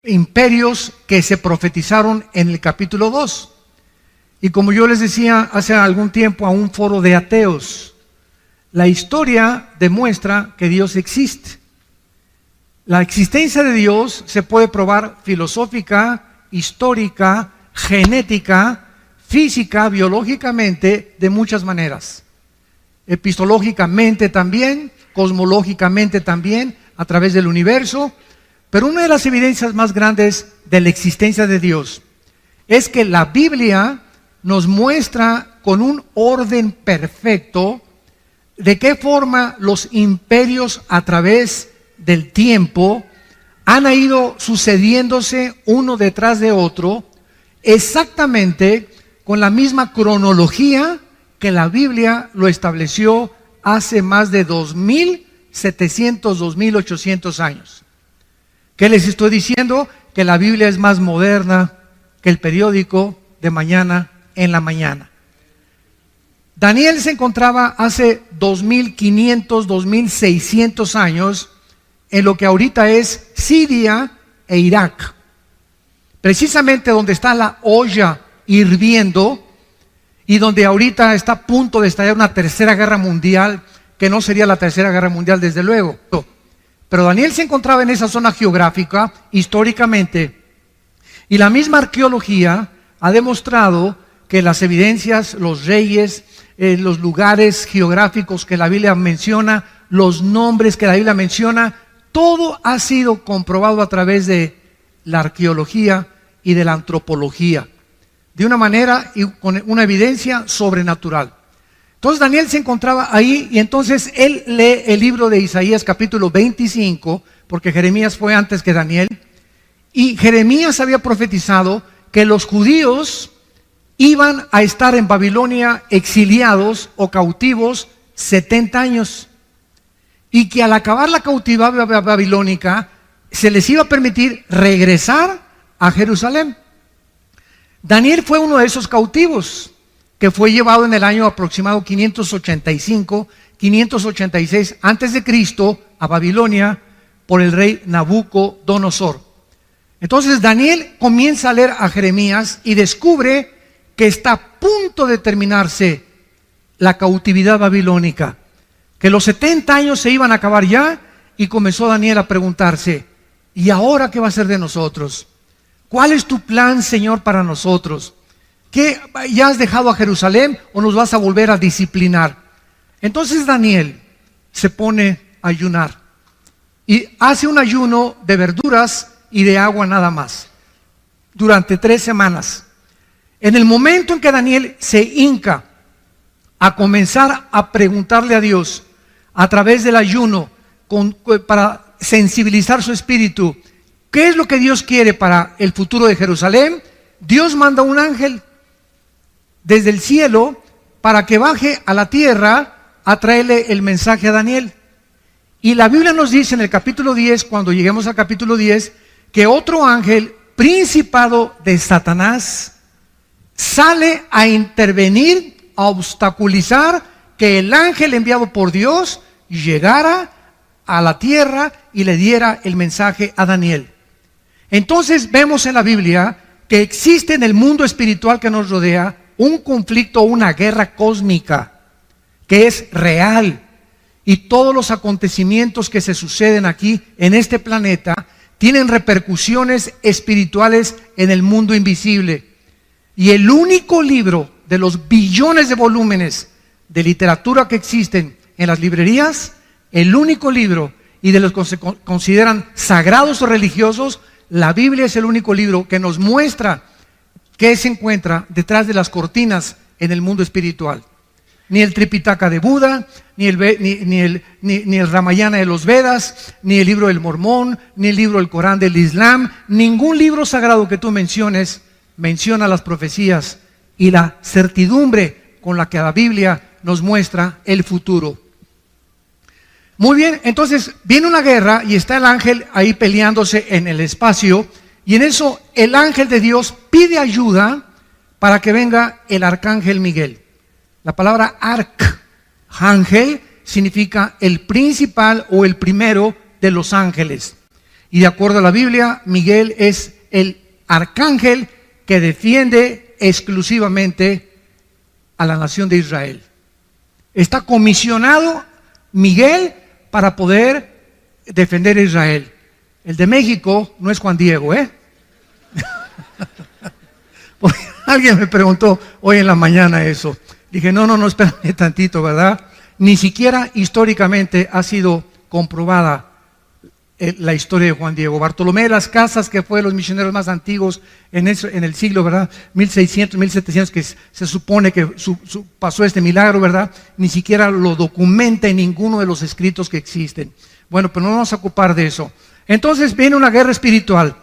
imperios que se profetizaron en el capítulo 2. Y como yo les decía hace algún tiempo a un foro de ateos, la historia demuestra que Dios existe. La existencia de Dios se puede probar filosófica, histórica, genética, física, biológicamente, de muchas maneras. Epistológicamente también, cosmológicamente también, a través del universo. Pero una de las evidencias más grandes de la existencia de Dios es que la Biblia nos muestra con un orden perfecto de qué forma los imperios a través del tiempo han ido sucediéndose uno detrás de otro, exactamente con la misma cronología que la Biblia lo estableció hace más de 2700, 2800 años. ¿Qué les estoy diciendo? Que la Biblia es más moderna que el periódico de mañana en la mañana. Daniel se encontraba hace 2500, 2600 años en lo que ahorita es Siria e Irak. Precisamente donde está la olla hirviendo y donde ahorita está a punto de estallar una tercera guerra mundial, que no sería la tercera guerra mundial desde luego. Pero Daniel se encontraba en esa zona geográfica históricamente, y la misma arqueología ha demostrado que las evidencias, los reyes, los lugares geográficos que la Biblia menciona, los nombres que la Biblia menciona, todo ha sido comprobado a través de la arqueología y de la antropología, de una manera y con una evidencia sobrenatural. Entonces Daniel se encontraba ahí, y entonces él lee el libro de Isaías capítulo 25, porque Jeremías fue antes que Daniel, y Jeremías había profetizado que los judíos iban a estar en Babilonia exiliados o cautivos 70 años, y que al acabar la cautividad babilónica se les iba a permitir regresar a Jerusalén. Daniel fue uno de esos cautivos que fue llevado en el año aproximado 585, 586 antes de Cristo a Babilonia por el rey Nabucodonosor. Entonces Daniel comienza a leer a Jeremías y descubre que está a punto de terminarse la cautividad babilónica, que los 70 años se iban a acabar ya, y comenzó Daniel a preguntarse: ¿y ahora qué va a ser de nosotros? ¿Cuál es tu plan, Señor, para nosotros? ¿Qué, ya has dejado a Jerusalén o nos vas a volver a disciplinar? Entonces Daniel se pone a ayunar y hace un ayuno de verduras y de agua nada más durante 3 semanas. En el momento en que Daniel se hinca a comenzar a preguntarle a Dios a través del ayuno para sensibilizar su espíritu, ¿qué es lo que Dios quiere para el futuro de Jerusalén? Dios manda un ángel desde el cielo para que baje a la tierra a traerle el mensaje a Daniel. Y la Biblia nos dice en el capítulo 10, cuando lleguemos al capítulo 10, que otro ángel, principado de Satanás, sale a intervenir, a obstaculizar que el ángel enviado por Dios llegara a la tierra y le diera el mensaje a Daniel. Entonces vemos en la Biblia que existe en el mundo espiritual que nos rodea un conflicto, una guerra cósmica que es real, y todos los acontecimientos que se suceden aquí en este planeta tienen repercusiones espirituales en el mundo invisible. Y el único libro de los billones de volúmenes de literatura que existen en las librerías, el único libro, y de los que se consideran sagrados o religiosos, la Biblia es el único libro que nos muestra qué se encuentra detrás de las cortinas en el mundo espiritual. Ni el Tripitaka de Buda, ni el Ramayana de los Vedas, ni el libro del Mormón, ni el libro del Corán del Islam, ningún libro sagrado que tú menciones menciona las profecías y la certidumbre con la que la Biblia nos muestra el futuro. Muy bien, entonces viene una guerra y está el ángel ahí peleándose en el espacio, y en eso el ángel de Dios pide ayuda para que venga el arcángel Miguel. La palabra arcángel significa el principal o el primero de los ángeles. Y de acuerdo a la Biblia, Miguel es el arcángel que defiende exclusivamente a la nación de Israel. Está comisionado Miguel para poder defender a Israel. El de México no es Juan Diego, ¿eh? Porque alguien me preguntó hoy en la mañana eso. Dije, no, espérame tantito, ¿verdad? Ni siquiera históricamente ha sido comprobada la historia de Juan Diego. Bartolomé de las Casas, que fue de los misioneros más antiguos en el siglo, ¿verdad? 1600, 1700, que se supone que pasó este milagro, ¿verdad? Ni siquiera lo documenta en ninguno de los escritos que existen. Bueno, pero no vamos a ocupar de eso. Entonces viene una guerra espiritual.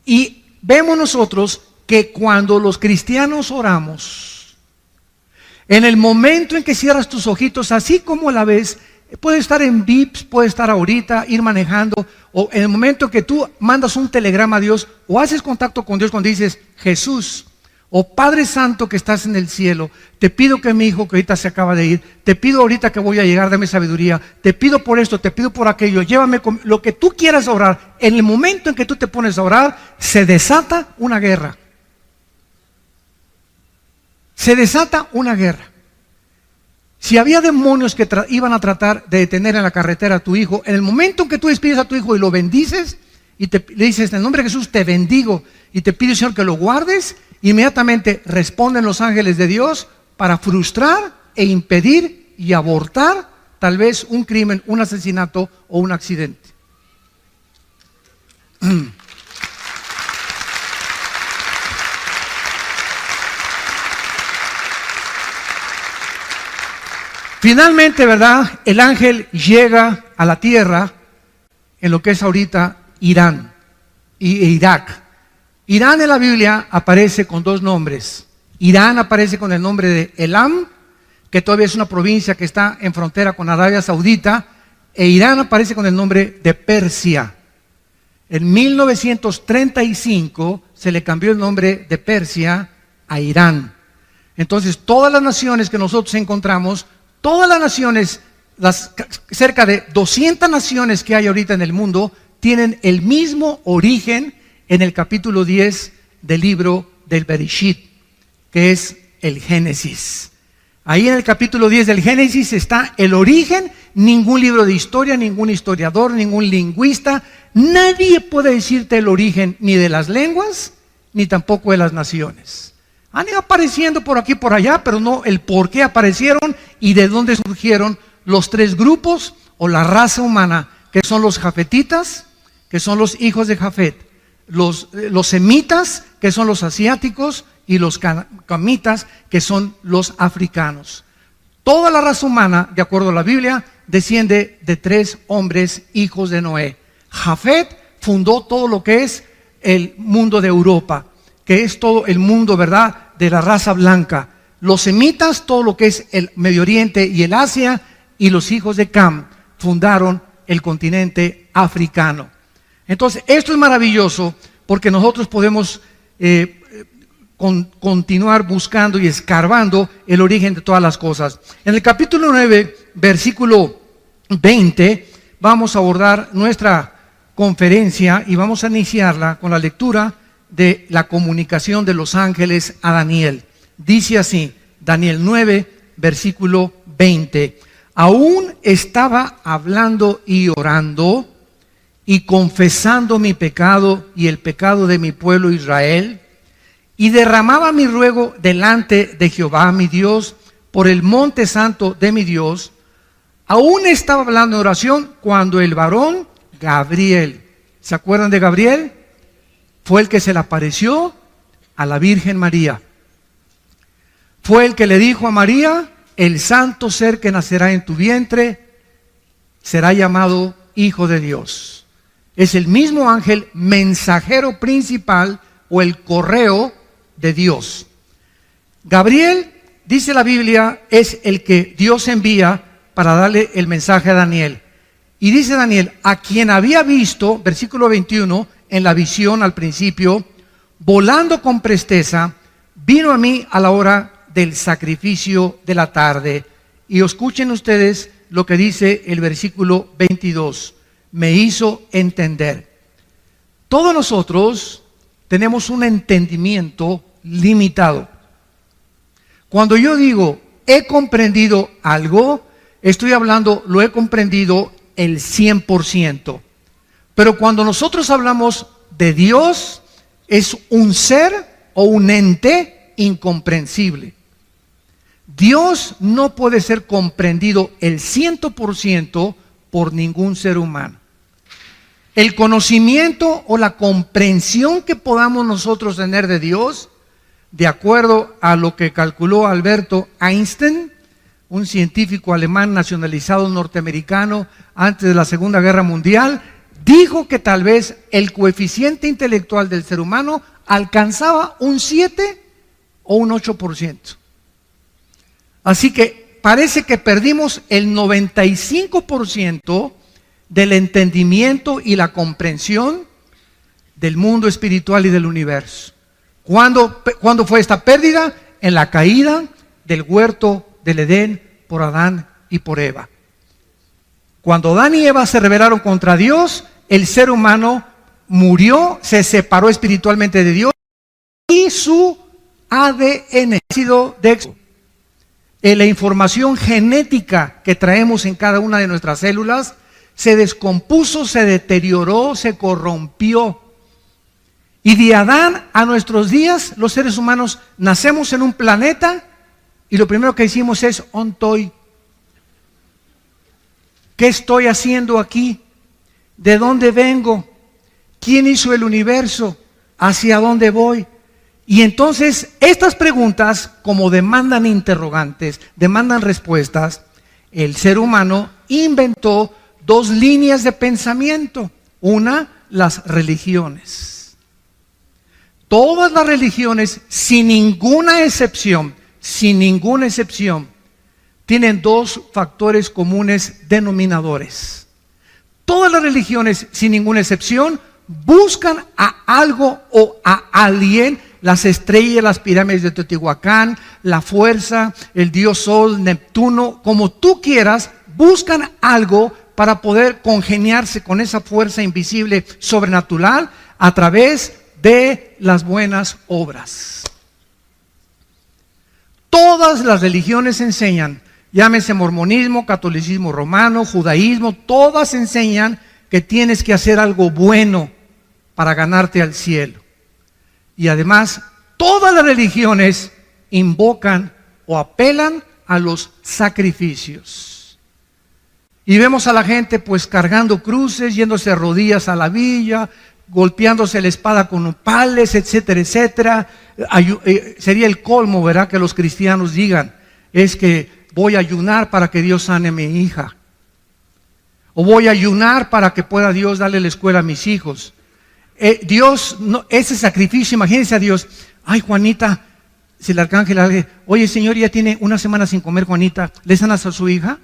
Y vemos nosotros que cuando los cristianos oramos, en el momento en que cierras tus ojitos, así como la ves, puede estar en VIPs, puede estar ahorita, ir manejando, o en el momento que tú mandas un telegrama a Dios, o haces contacto con Dios cuando dices, Jesús, o Padre Santo que estás en el cielo, te pido que mi hijo que ahorita se acaba de ir, te pido ahorita que voy a llegar, dame sabiduría, te pido por esto, te pido por aquello, llévame con lo que tú quieras orar. En el momento en que tú te pones a orar, se desata una guerra. Se desata una guerra. Si había demonios que iban a tratar de detener en la carretera a tu hijo, en el momento en que tú despides a tu hijo y lo bendices, y le dices, en el nombre de Jesús te bendigo, y te pido, Señor, que lo guardes, inmediatamente responden los ángeles de Dios para frustrar e impedir y abortar tal vez un crimen, un asesinato o un accidente. Finalmente, ¿verdad? El ángel llega a la tierra en lo que es ahorita Irán e Irak. Irán en la Biblia aparece con dos nombres. Irán aparece con el nombre de Elam, que todavía es una provincia que está en frontera con Arabia Saudita, e Irán aparece con el nombre de Persia. En 1935 se le cambió el nombre de Persia a Irán. Entonces todas las naciones que nosotros encontramos, todas las naciones, cerca de 200 naciones que hay ahorita en el mundo, tienen el mismo origen en el capítulo 10 del libro del Bereshit, que es el Génesis. Ahí en el capítulo 10 del Génesis está el origen. Ningún libro de historia, ningún historiador, ningún lingüista, nadie puede decirte el origen ni de las lenguas, ni tampoco de las naciones. Han ido apareciendo por aquí y por allá, pero no el por qué aparecieron y de dónde surgieron los tres grupos o la raza humana, que son los jafetitas, que son los hijos de Jafet, los semitas, que son los asiáticos, y los camitas, que son los africanos. Toda la raza humana, de acuerdo a la Biblia, desciende de tres hombres, hijos de Noé. Jafet fundó todo lo que es el mundo de Europa, que es todo el mundo, ¿verdad?, de la raza blanca. Los semitas, todo lo que es el Medio Oriente y el Asia, y los hijos de Cam fundaron el continente africano. Entonces, esto es maravilloso porque nosotros podemos continuar buscando y escarbando el origen de todas las cosas. En el capítulo 9, versículo 20, vamos a abordar nuestra conferencia y vamos a iniciarla con la lectura de la comunicación de los ángeles a Daniel. Dice así, Daniel 9, versículo 20. Aún estaba hablando y orando y confesando mi pecado y el pecado de mi pueblo Israel, y derramaba mi ruego delante de Jehová mi Dios por el monte santo de mi Dios. Aún estaba hablando en oración cuando el varón Gabriel, ¿se acuerdan de Gabriel? Fue el que se le apareció a la Virgen María. Fue el que le dijo a María, el santo ser que nacerá en tu vientre será llamado Hijo de Dios. Es el mismo ángel mensajero principal o el correo de Dios. Gabriel, dice la Biblia, es el que Dios envía para darle el mensaje a Daniel. Y dice Daniel, a quien había visto, versículo 21, en la visión al principio, volando con presteza, vino a mí a la hora del sacrificio de la tarde. Y escuchen ustedes lo que dice el versículo 22. Me hizo entender. Todos nosotros tenemos un entendimiento limitado. Cuando yo digo he comprendido algo, estoy hablando, lo he comprendido el 100%. Pero cuando nosotros hablamos de Dios, es un ser o un ente incomprensible. Dios no puede ser comprendido el 100% por ningún ser humano. El conocimiento o la comprensión que podamos nosotros tener de Dios, de acuerdo a lo que calculó Alberto Einstein, un científico alemán nacionalizado norteamericano antes de la Segunda Guerra Mundial, dijo que tal vez el coeficiente intelectual del ser humano alcanzaba un 7 o un 8%. Así que parece que perdimos el 95% del entendimiento y la comprensión del mundo espiritual y del universo. ¿Cuándo fue esta pérdida? En la caída del huerto del Edén por Adán y por Eva. Cuando Adán y Eva se rebelaron contra Dios, el ser humano murió, se separó espiritualmente de Dios y su ADN, ácido de la información genética que traemos en cada una de nuestras células, se descompuso, se deterioró, se corrompió. Y de Adán a nuestros días, los seres humanos nacemos en un planeta y lo primero que decimos es ontoy. ¿Qué estoy haciendo aquí? ¿De dónde vengo? ¿Quién hizo el universo? ¿Hacia dónde voy? Y entonces estas preguntas, como demandan interrogantes, demandan respuestas, el ser humano inventó dos líneas de pensamiento. Una, las religiones. Todas las religiones, sin ninguna excepción, tienen dos factores comunes denominadores. Todas las religiones, sin ninguna excepción, buscan a algo o a alguien, las estrellas, las pirámides de Teotihuacán, la fuerza, el dios Sol, Neptuno, como tú quieras, buscan algo para poder congeniarse con esa fuerza invisible sobrenatural a través de las buenas obras. Todas las religiones enseñan, llámese mormonismo, catolicismo romano, judaísmo, todas enseñan que tienes que hacer algo bueno para ganarte al cielo. Y además, todas las religiones invocan o apelan a los sacrificios. Y vemos a la gente pues cargando cruces, yéndose a rodillas a la villa, golpeándose la espada con pales, etcétera, etcétera. Sería el colmo, ¿verdad?, que los cristianos digan, es que voy a ayunar para que Dios sane a mi hija. O voy a ayunar para que pueda Dios darle la escuela a mis hijos. Dios, no, ese sacrificio, imagínense a Dios, ay Juanita, si el arcángel le dice, oye Señor, ya tiene una semana sin comer Juanita, ¿le sanas a su hija?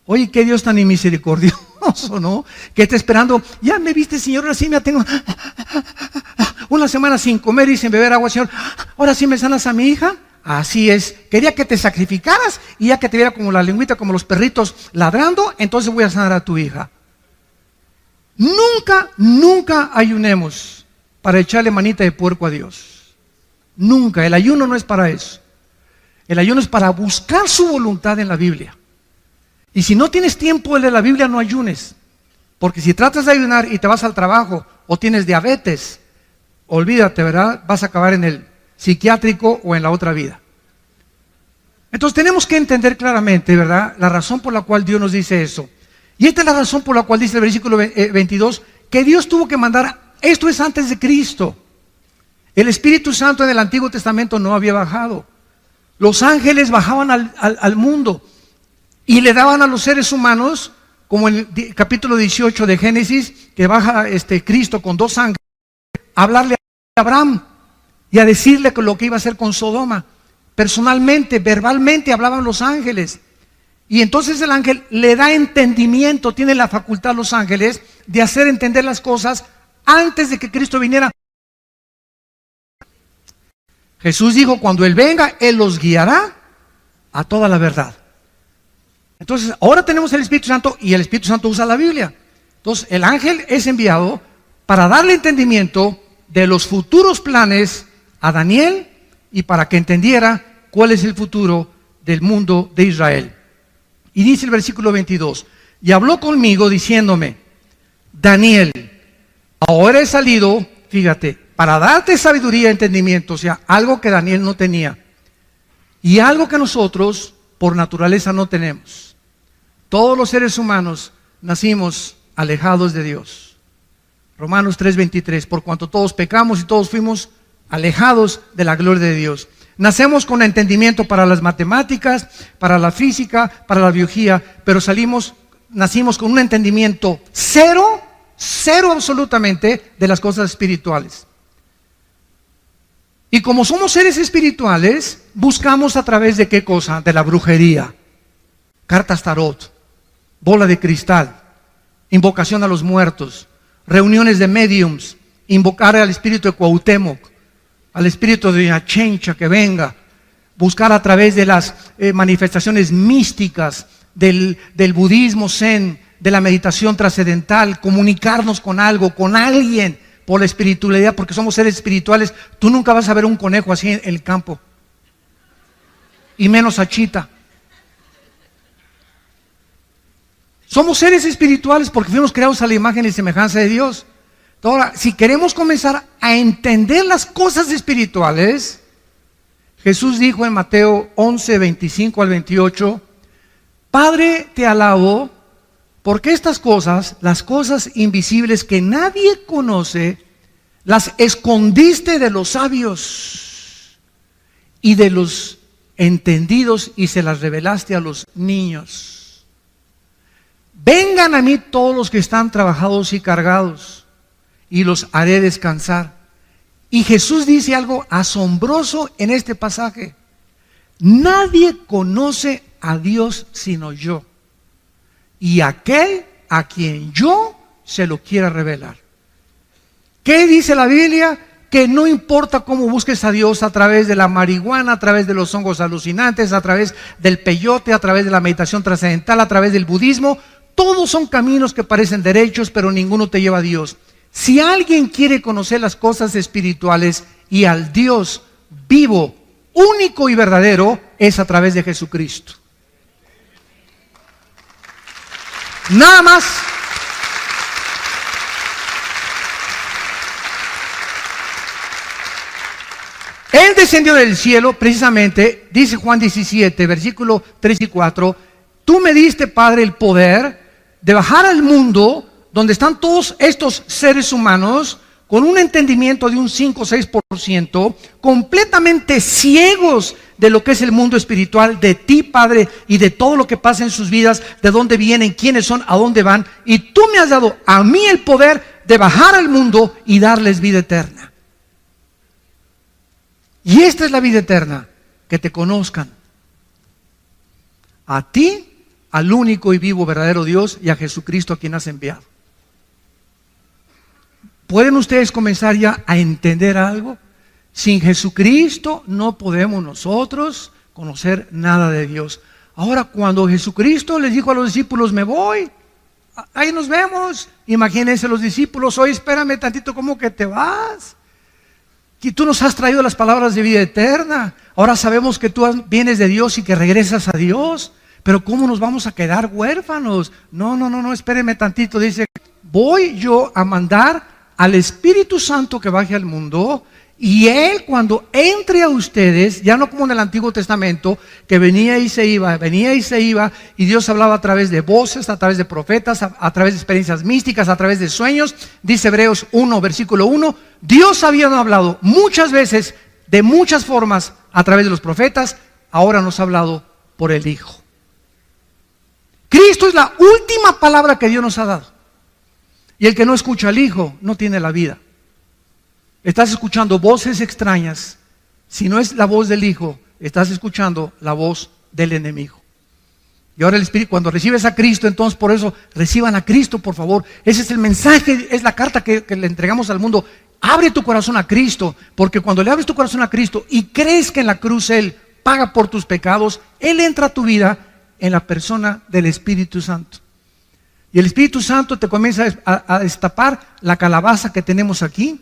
Oye, qué Dios tan misericordioso, ¿no? Que está esperando, ya me viste Señor, ahora sí me tengo una semana sin comer y sin beber agua, Señor, ahora sí me sanas a mi hija. Así es, quería que te sacrificaras y ya que te viera como la lengüita, como los perritos ladrando, entonces voy a sanar a tu hija. Nunca ayunemos para echarle manita de puerco a Dios. Nunca, el ayuno no es para eso. El ayuno es para buscar su voluntad en la Biblia. Y si no tienes tiempo de leer la Biblia, no ayunes. Porque si tratas de ayunar y te vas al trabajo o tienes diabetes, olvídate, ¿verdad? Vas a acabar en el psiquiátrico o en la otra vida. Entonces tenemos que entender claramente, ¿verdad?, la razón por la cual Dios nos dice eso. Y esta es la razón por la cual dice el versículo 22, que Dios tuvo que mandar, esto es antes de Cristo. El Espíritu Santo en el Antiguo Testamento no había bajado. Los ángeles bajaban al mundo y le daban a los seres humanos, como en el capítulo 18 de Génesis, que baja Cristo con dos ángeles, a hablarle a Abraham y a decirle lo que iba a hacer con Sodoma. Personalmente, verbalmente hablaban los ángeles. Y entonces el ángel le da entendimiento, tiene la facultad a los ángeles de hacer entender las cosas antes de que Cristo viniera. Jesús dijo, cuando Él venga, Él los guiará a toda la verdad. Entonces, ahora tenemos el Espíritu Santo y el Espíritu Santo usa la Biblia. Entonces, el ángel es enviado para darle entendimiento de los futuros planes a Daniel y para que entendiera cuál es el futuro del mundo de Israel. Y dice el versículo 22, y habló conmigo diciéndome, Daniel, ahora he salido, fíjate, para darte sabiduría y entendimiento, o sea, algo que Daniel no tenía y algo que nosotros por naturaleza no tenemos. Todos los seres humanos nacimos alejados de Dios. Romanos 3:23, por cuanto todos pecamos y todos fuimos alejados de la gloria de Dios. Nacemos con entendimiento para las matemáticas, para la física, para la biología, pero nacimos con un entendimiento cero absolutamente de las cosas espirituales. Y como somos seres espirituales, buscamos a través de ¿qué cosa? De la brujería, cartas tarot, bola de cristal, invocación a los muertos, reuniones de mediums, invocar al espíritu de Cuauhtémoc, al espíritu de Achencha que venga, buscar a través de las manifestaciones místicas del budismo zen, de la meditación trascendental, comunicarnos con algo, con alguien, por la espiritualidad, porque somos seres espirituales. Tú nunca vas a ver un conejo así en el campo, y menos a Chita. Somos seres espirituales porque fuimos creados a la imagen y semejanza de Dios. Ahora, si queremos comenzar a entender las cosas espirituales, Jesús dijo en Mateo 11, 25 al 28, Padre, te alabo, porque estas cosas, las cosas invisibles que nadie conoce, las escondiste de los sabios y de los entendidos y se las revelaste a los niños. Vengan a mí todos los que están trabajados y cargados, y los haré descansar. Y Jesús dice algo asombroso en este pasaje. Nadie conoce a Dios sino yo, y aquel a quien yo se lo quiera revelar. ¿Qué dice la Biblia? Que no importa cómo busques a Dios, a través de la marihuana, a través de los hongos alucinantes, a través del peyote, a través de la meditación trascendental, a través del budismo, todos son caminos que parecen derechos, pero ninguno te lleva a Dios. Si alguien quiere conocer las cosas espirituales y al Dios vivo, único y verdadero, es a través de Jesucristo. Nada más. Él descendió del cielo, precisamente, dice Juan 17, versículo 3 y 4, tú me diste, Padre, el poder de bajar al mundo donde están todos estos seres humanos con un entendimiento de un 5 o 6%, completamente ciegos de lo que es el mundo espiritual, de ti, Padre, y de todo lo que pasa en sus vidas, de dónde vienen, quiénes son, a dónde van, y tú me has dado a mí el poder de bajar al mundo y darles vida eterna. Y esta es la vida eterna, que te conozcan a ti, al único y vivo verdadero Dios, y a Jesucristo a quien has enviado. ¿Pueden ustedes comenzar ya a entender algo? Sin Jesucristo no podemos nosotros conocer nada de Dios. Ahora, cuando Jesucristo les dijo a los discípulos, me voy, ahí nos vemos. Imagínense los discípulos, oye, espérame tantito, ¿cómo que te vas? Que tú nos has traído las palabras de vida eterna. Ahora sabemos que tú vienes de Dios y que regresas a Dios. Pero ¿cómo nos vamos a quedar huérfanos? No, espérenme tantito. Dice, voy yo a mandar al Espíritu Santo que baje al mundo, y Él cuando entre a ustedes, ya no como en el Antiguo Testamento, que venía y se iba, y Dios hablaba a través de voces, a través de profetas, a través de experiencias místicas, a través de sueños. Dice Hebreos 1, versículo 1, Dios había hablado muchas veces, de muchas formas, a través de los profetas, ahora nos ha hablado por el Hijo. Cristo es la última palabra que Dios nos ha dado. Y el que no escucha al Hijo no tiene la vida. Estás escuchando voces extrañas. Si no es la voz del Hijo, estás escuchando la voz del enemigo. Y ahora el Espíritu, cuando recibes a Cristo, entonces por eso reciban a Cristo, por favor. Ese es el mensaje, es la carta que le entregamos al mundo. Abre tu corazón a Cristo, porque cuando le abres tu corazón a Cristo y crees que en la cruz Él paga por tus pecados, Él entra a tu vida en la persona del Espíritu Santo. Y el Espíritu Santo te comienza a destapar la calabaza que tenemos aquí.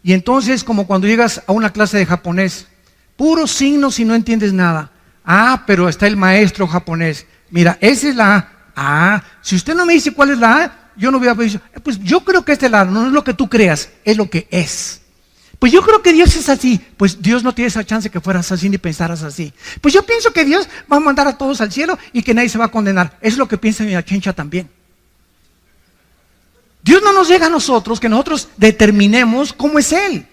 Y entonces, como cuando llegas a una clase de japonés, puros signos y no entiendes nada. Ah, pero está el maestro japonés. Mira, esa es la A. Ah, si usted no me dice cuál es la A, yo no voy a decir, pues yo creo que esta es la A. No es lo que tú creas, es lo que es. Pues yo creo que Dios es así. Pues Dios no tiene esa chance que fueras así ni pensaras así. Pues yo pienso que Dios va a mandar a todos al cielo y que nadie se va a condenar. Es lo que piensa mi Chencha también. Dios no nos llega a nosotros que nosotros determinemos cómo es Él.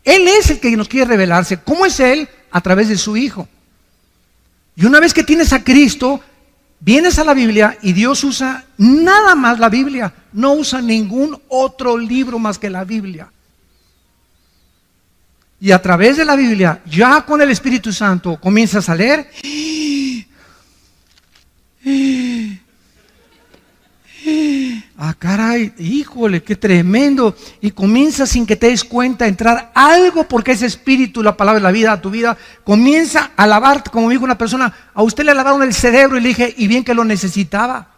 Él es el que nos quiere revelarse. ¿Cómo es Él? A través de su Hijo. Y una vez que tienes a Cristo, vienes a la Biblia y Dios usa nada más la Biblia. No usa ningún otro libro más que la Biblia. Y a través de la Biblia, ya con el Espíritu Santo, comienzas a leer. Ah, caray, híjole, qué tremendo. Y comienza sin que te des cuenta a entrar algo, porque ese Espíritu, la palabra de la vida, a tu vida, comienza a lavarte. Como me dijo una persona, a usted le lavaron el cerebro, y le dije, y bien que lo necesitaba.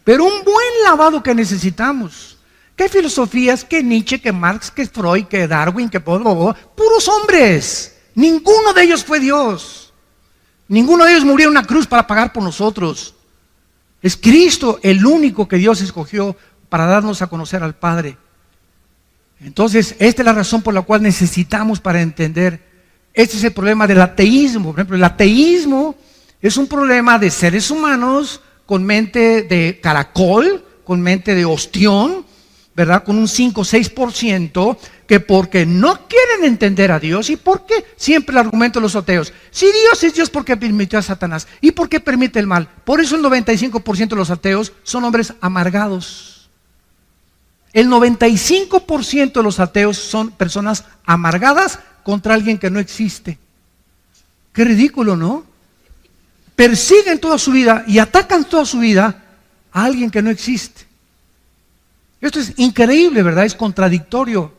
Pero un buen lavado que necesitamos. ¿Qué filosofías? ¿Qué Nietzsche? ¿Qué Marx? ¿Qué Freud? ¿Qué Darwin? ¿Qué puros hombres? Ninguno de ellos fue Dios. Ninguno de ellos murió en una cruz para pagar por nosotros. Es Cristo el único que Dios escogió para darnos a conocer al Padre. Entonces, esta es la razón por la cual necesitamos para entender. Este es el problema del ateísmo. Por ejemplo, el ateísmo es un problema de seres humanos con mente de caracol, con mente de ostión, ¿verdad? Con un 5 o 6%, que porque no quieren entender a Dios. ¿Y por qué? Siempre el argumento de los ateos. Si Dios es Dios, ¿por qué permitió a Satanás? ¿Y por qué permite el mal? Por eso el 95% de los ateos son hombres amargados. El 95% de los ateos son personas amargadas contra alguien que no existe. Qué ridículo, ¿no? Persiguen toda su vida y atacan toda su vida a alguien que no existe. Esto es increíble, ¿verdad? Es contradictorio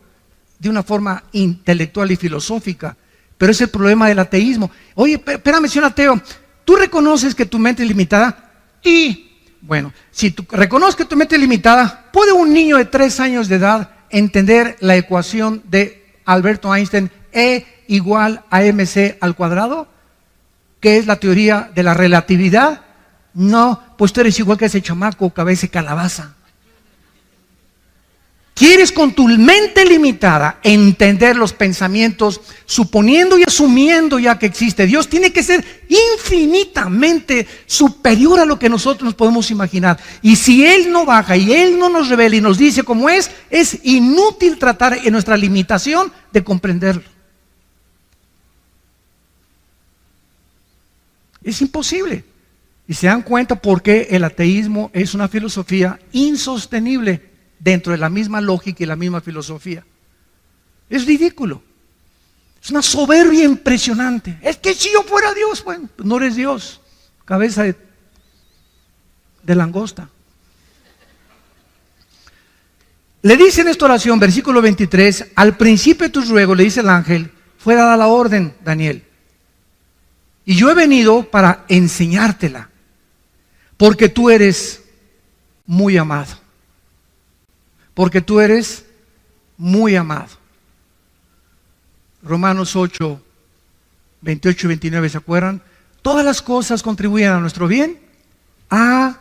de una forma intelectual y filosófica, pero es el problema del ateísmo. Oye, espérame, señor ateo, ¿tú reconoces que tu mente es limitada? Y, bueno, si tú reconoces que tu mente es limitada, ¿puede un niño de 3 años de edad entender la ecuación de Alberto Einstein, E igual a mc al cuadrado? ¿Qué es la teoría de la relatividad? No, pues tú eres igual que ese chamaco, cabeza de calabaza. ¿Quieres con tu mente limitada entender los pensamientos, suponiendo y asumiendo ya que existe Dios? Tiene que ser infinitamente superior a lo que nosotros nos podemos imaginar. Y si Él no baja y Él no nos revela y nos dice cómo es inútil tratar en nuestra limitación de comprenderlo. Es imposible. Y se dan cuenta por qué el ateísmo es una filosofía insostenible dentro de la misma lógica y la misma filosofía. Es ridículo. Es una soberbia impresionante. Es que si yo fuera Dios, bueno, pues no eres Dios. Cabeza de langosta. Le dice en esta oración, versículo 23, al principio de tus ruegos, le dice el ángel, fue dada la orden, Daniel. Y yo he venido para enseñártela, porque tú eres muy amado. Porque tú eres muy amado. Romanos 8, 28 y 29, ¿se acuerdan? Todas las cosas contribuyen a nuestro bien, a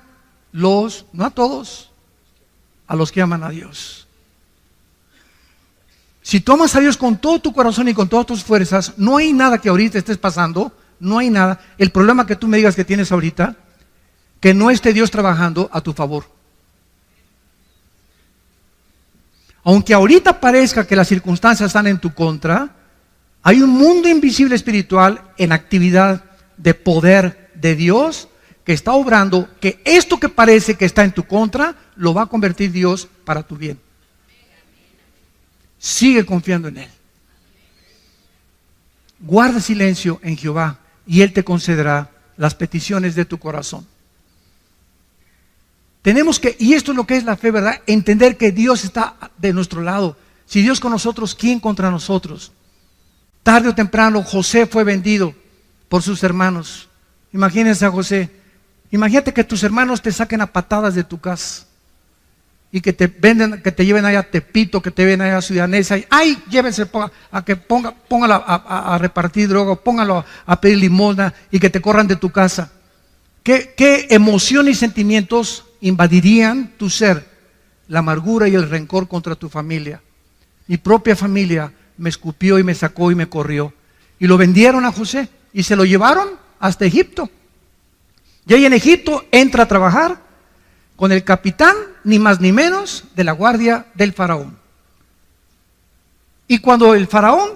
los, no a todos, a los que aman a Dios. Si tú amas a Dios con todo tu corazón y con todas tus fuerzas, no hay nada que ahorita estés pasando, no hay nada. El problema que tú me digas que tienes ahorita, que no esté Dios trabajando a tu favor. Aunque ahorita parezca que las circunstancias están en tu contra, hay un mundo invisible espiritual en actividad de poder de Dios que está obrando, que esto que parece que está en tu contra, lo va a convertir Dios para tu bien. Sigue confiando en Él. Guarda silencio en Jehová y Él te concederá las peticiones de tu corazón. Tenemos que, y esto es lo que es la fe, ¿verdad? Entender que Dios está de nuestro lado. Si Dios con nosotros, ¿quién contra nosotros? Tarde o temprano José fue vendido por sus hermanos. Imagínense a José. Imagínate que tus hermanos te saquen a patadas de tu casa y que te venden, que te lleven allá a Tepito, que te lleven allá a Ciudad Neza, y ¡ay! Llévense a que póngalo a repartir droga, póngalo a pedir limosna y que te corran de tu casa. ¿Qué emociones y sentimientos invadirían tu ser? La amargura y el rencor contra tu familia. Mi propia familia me escupió y me sacó y me corrió. Y lo vendieron a José y se lo llevaron hasta Egipto. Y ahí en Egipto entra a trabajar con el capitán, ni más ni menos, de la guardia del faraón. Y cuando el faraón,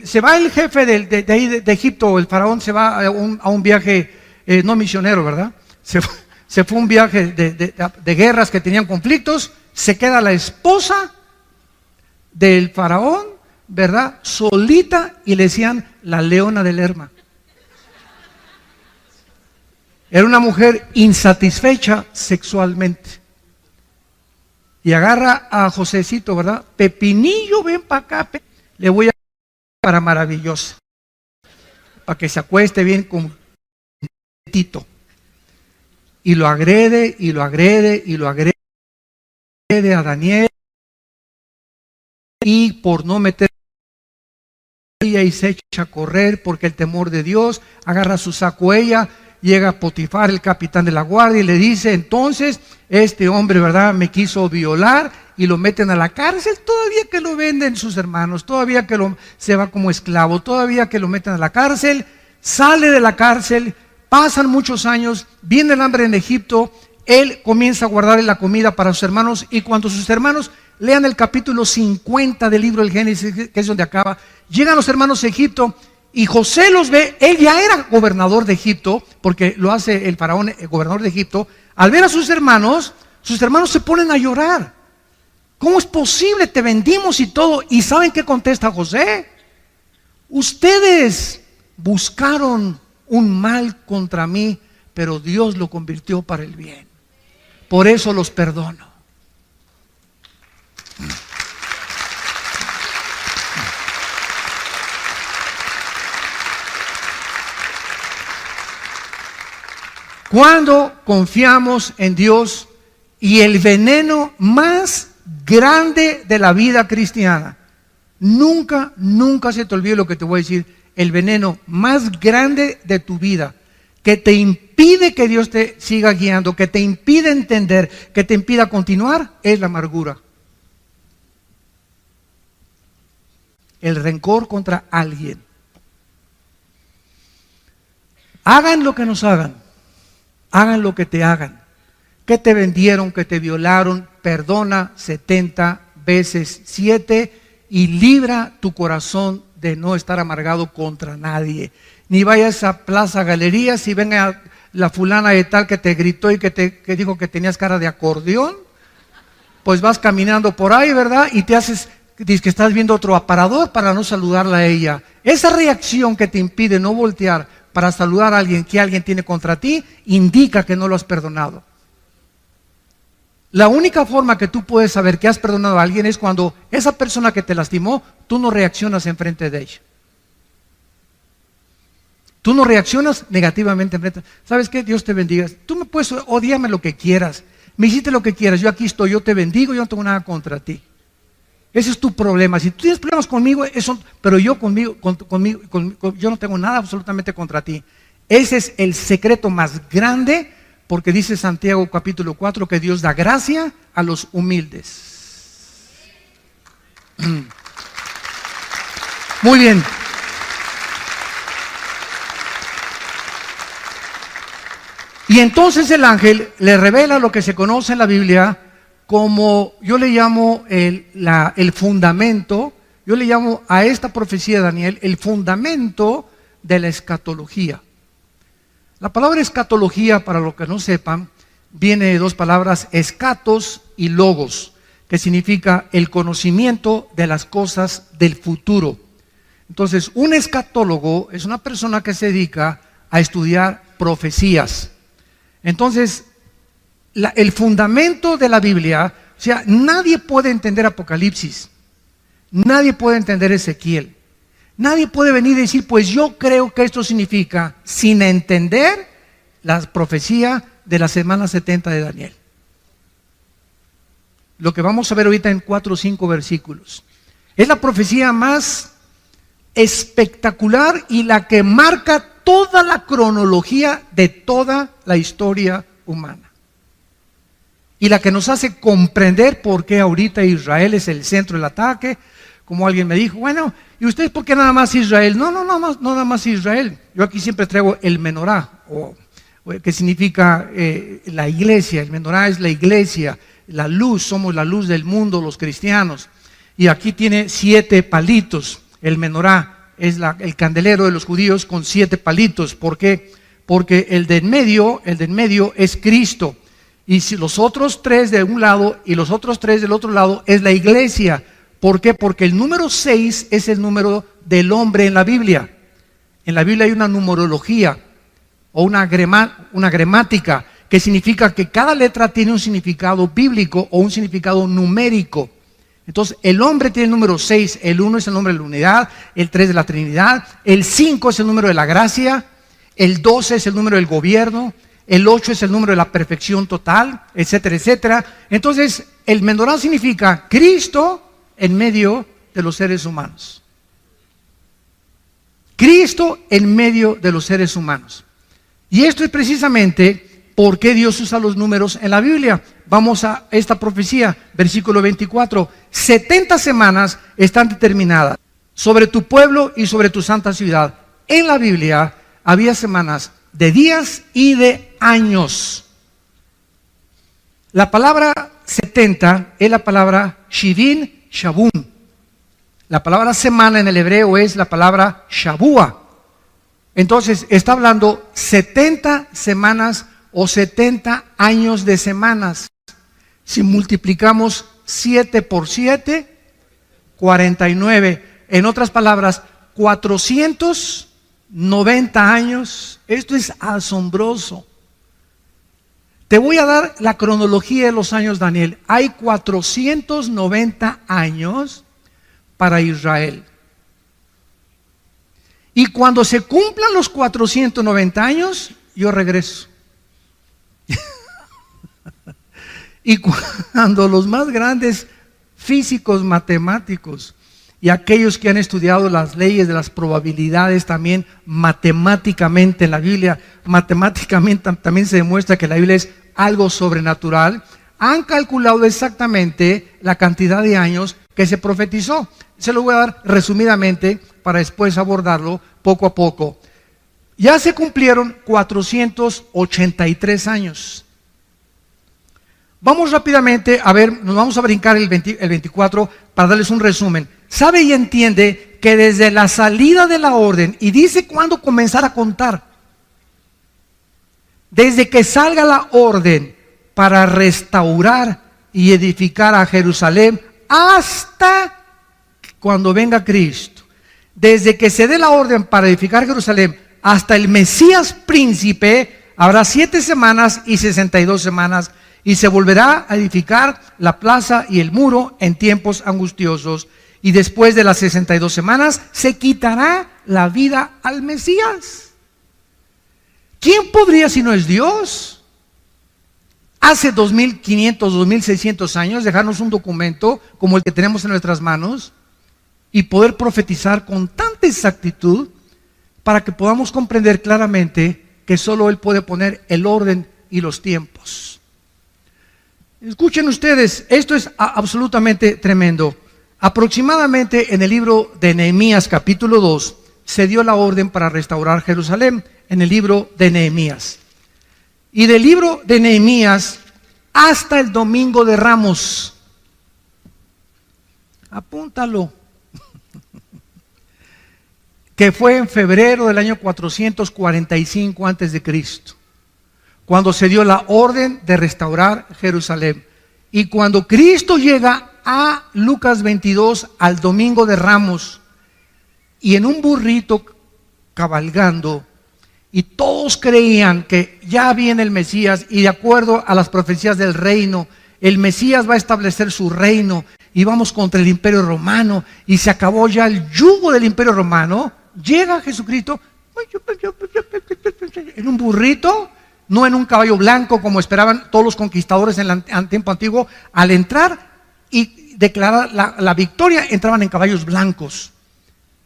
se va el jefe de ahí de Egipto, el faraón se va a un viaje, no misionero, ¿verdad? Se fue a un viaje de guerras que tenían conflictos, se queda la esposa del faraón, ¿verdad? Solita, y le decían la leona del Lerma. Era una mujer insatisfecha sexualmente. Y agarra a Josecito, ¿verdad? Pepinillo, ven para acá. Le voy a para maravillosa. Para que se acueste bien con Tito. Y lo agrede, y lo agrede, y lo agrede a Daniel. Y por no meter ella y se echa a correr porque el temor de Dios, agarra su saco ella. Llega Potifar, el capitán de la guardia, y le dice: entonces este hombre, ¿verdad?, me quiso violar, y lo meten a la cárcel. Todavía que lo venden sus hermanos, todavía que se va como esclavo, todavía que lo meten a la cárcel. Sale de la cárcel, pasan muchos años, viene el hambre en Egipto, él comienza a guardar la comida para sus hermanos, y cuando sus hermanos lean el capítulo 50 del libro del Génesis, que es donde acaba, llegan los hermanos a Egipto, y José los ve. Él ya era gobernador de Egipto, porque lo hace el faraón, el gobernador de Egipto. Al ver a sus hermanos se ponen a llorar. ¿Cómo es posible? Te vendimos y todo. ¿Y saben qué contesta José? Ustedes buscaron un mal contra mí, pero Dios lo convirtió para el bien. Por eso los perdono. Cuando confiamos en Dios, y el veneno más grande de la vida cristiana, nunca se te olvide lo que te voy a decir, el veneno más grande de tu vida, que te impide que Dios te siga guiando, que te impide entender, que te impida continuar, es la amargura. El rencor contra alguien. Hagan lo que nos hagan. Hagan lo que te hagan, que te vendieron, que te violaron, perdona 70 veces 7 y libra tu corazón de no estar amargado contra nadie. Ni vayas a Plaza Galerías y venga la fulana de tal que te gritó y que dijo que tenías cara de acordeón, pues vas caminando por ahí, ¿verdad? Y dices que estás viendo otro aparador para no saludarla a ella. Esa reacción que te impide no voltear para saludar a alguien que alguien tiene contra ti, indica que no lo has perdonado. La única forma que tú puedes saber que has perdonado a alguien es cuando esa persona que te lastimó, tú no reaccionas enfrente de ella. Tú no reaccionas negativamente enfrente. ¿Sabes qué? Dios te bendiga. Tú me puedes odiarme lo que quieras. Me hiciste lo que quieras. Yo aquí estoy, yo te bendigo, yo no tengo nada contra ti. Ese es tu problema. Si tú tienes problemas conmigo, pero yo yo no tengo nada absolutamente contra ti. Ese es el secreto más grande, porque dice Santiago capítulo 4 que Dios da gracia a los humildes. Muy bien. Y entonces el ángel le revela lo que se conoce en la Biblia como, yo le llamo el fundamento, yo le llamo a esta profecía de Daniel el fundamento de la escatología. La palabra escatología, para los que no sepan, viene de dos palabras, escatos y logos, que significa el conocimiento de las cosas del futuro. Entonces, un escatólogo es una persona que se dedica a estudiar profecías. Entonces, el fundamento de la Biblia, o sea, nadie puede entender Apocalipsis, nadie puede entender Ezequiel, nadie puede venir y decir, pues yo creo que esto significa, sin entender la profecía de la semana 70 de Daniel. Lo que vamos a ver ahorita en 4 o 5 versículos. Es la profecía más espectacular y la que marca toda la cronología de toda la historia humana. Y la que nos hace comprender por qué ahorita Israel es el centro del ataque. Como alguien me dijo, bueno, ¿y ustedes por qué nada más Israel? No nada más Israel. Yo aquí siempre traigo el menorá, que significa la iglesia. El menorá es la iglesia, la luz, somos la luz del mundo, los cristianos. Y aquí tiene 7 palitos. El menorá es el candelero de los judíos con 7 palitos. ¿Por qué? Porque el de en medio es Cristo. Y si los otros 3 de un lado y los otros 3 del otro lado es la iglesia. ¿Por qué? Porque el número 6 es el número del hombre en la Biblia. En la Biblia hay una numerología o una gramática que significa que cada letra tiene un significado bíblico o un significado numérico. Entonces el hombre tiene el número 6, el 1 es el nombre de la unidad, el 3 de la Trinidad, el 5 es el número de la gracia, el 12 es el número del gobierno, el 8 es el número de la perfección total, etcétera, etcétera. Entonces el menorá significa Cristo en medio de los seres humanos. Cristo en medio de los seres humanos. Y esto es precisamente por qué Dios usa los números en la Biblia. Vamos a esta profecía, versículo 24. 70 semanas están determinadas sobre tu pueblo y sobre tu santa ciudad. En la Biblia había semanas de días y de años. La palabra 70 es la palabra Shivin Shabun. La palabra semana en el hebreo es la palabra Shabua. Entonces está hablando 70 semanas o 70 años de semanas. Si multiplicamos 7 por 7, 49. En otras palabras, 490 años. Esto es asombroso. Te voy a dar la cronología de los años, Daniel. Hay 490 años para Israel. Y cuando se cumplan los 490 años, yo regreso. Y cuando los más grandes físicos, matemáticos y aquellos que han estudiado las leyes de las probabilidades también matemáticamente en la Biblia, matemáticamente también se demuestra que la Biblia es algo sobrenatural, han calculado exactamente la cantidad de años que se profetizó. Se lo voy a dar resumidamente para después abordarlo poco a poco. Ya se cumplieron 483 años. Vamos rápidamente a ver, nos vamos a brincar el 24 para darles un resumen. Sabe y entiende que desde la salida de la orden, y dice cuándo comenzar a contar, desde que salga la orden para restaurar y edificar a Jerusalén hasta cuando venga Cristo, desde que se dé la orden para edificar Jerusalén hasta el Mesías príncipe, habrá 7 semanas y 62 semanas, y se volverá a edificar la plaza y el muro en tiempos angustiosos, y después de las 62 semanas se quitará la vida al Mesías. ¿Quién podría si no es Dios? Hace 2500, 2600 años dejarnos un documento como el que tenemos en nuestras manos y poder profetizar con tanta exactitud para que podamos comprender claramente que solo Él puede poner el orden y los tiempos. Escuchen ustedes, esto es absolutamente tremendo. Aproximadamente en el libro de Nehemías capítulo 2 se dio la orden para restaurar Jerusalén, en el libro de Nehemías. Y del libro de Nehemías hasta el Domingo de Ramos. Apúntalo. Que fue en febrero del año 445 antes de Cristo, cuando se dio la orden de restaurar Jerusalén. Y cuando Cristo llega a Lucas 22 al Domingo de Ramos, y en un burrito cabalgando, y todos creían que ya viene el Mesías, y de acuerdo a las profecías del reino, el Mesías va a establecer su reino, y vamos contra el Imperio Romano, y se acabó ya el yugo del Imperio Romano. Llega Jesucristo en un burrito no en un caballo blanco como esperaban todos los conquistadores en el tiempo antiguo. Al entrar y declarar la victoria, entraban en caballos blancos.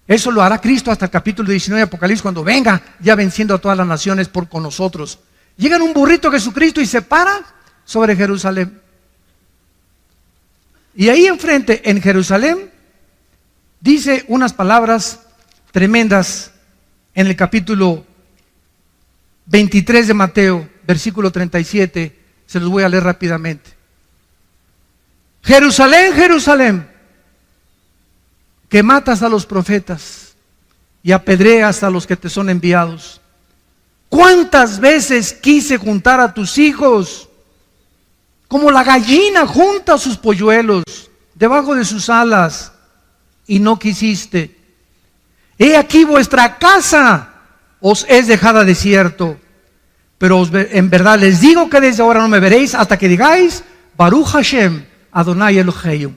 Eso lo hará Cristo hasta el capítulo 19 de Apocalipsis, cuando venga ya venciendo a todas las naciones con nosotros. Llega en un burrito Jesucristo y se para sobre Jerusalén. Y ahí enfrente, en Jerusalén, dice unas palabras tremendas en el capítulo 23 de Mateo, versículo 37, se los voy a leer rápidamente. Jerusalén, Jerusalén, que matas a los profetas y apedreas a los que te son enviados. ¿Cuántas veces quise juntar a tus hijos, como la gallina junta sus polluelos debajo de sus alas, y no quisiste? He aquí vuestra casa os es dejada desierto. Pero en verdad les digo que desde ahora no me veréis hasta que digáis Baruch Hashem Adonai Eloheinu,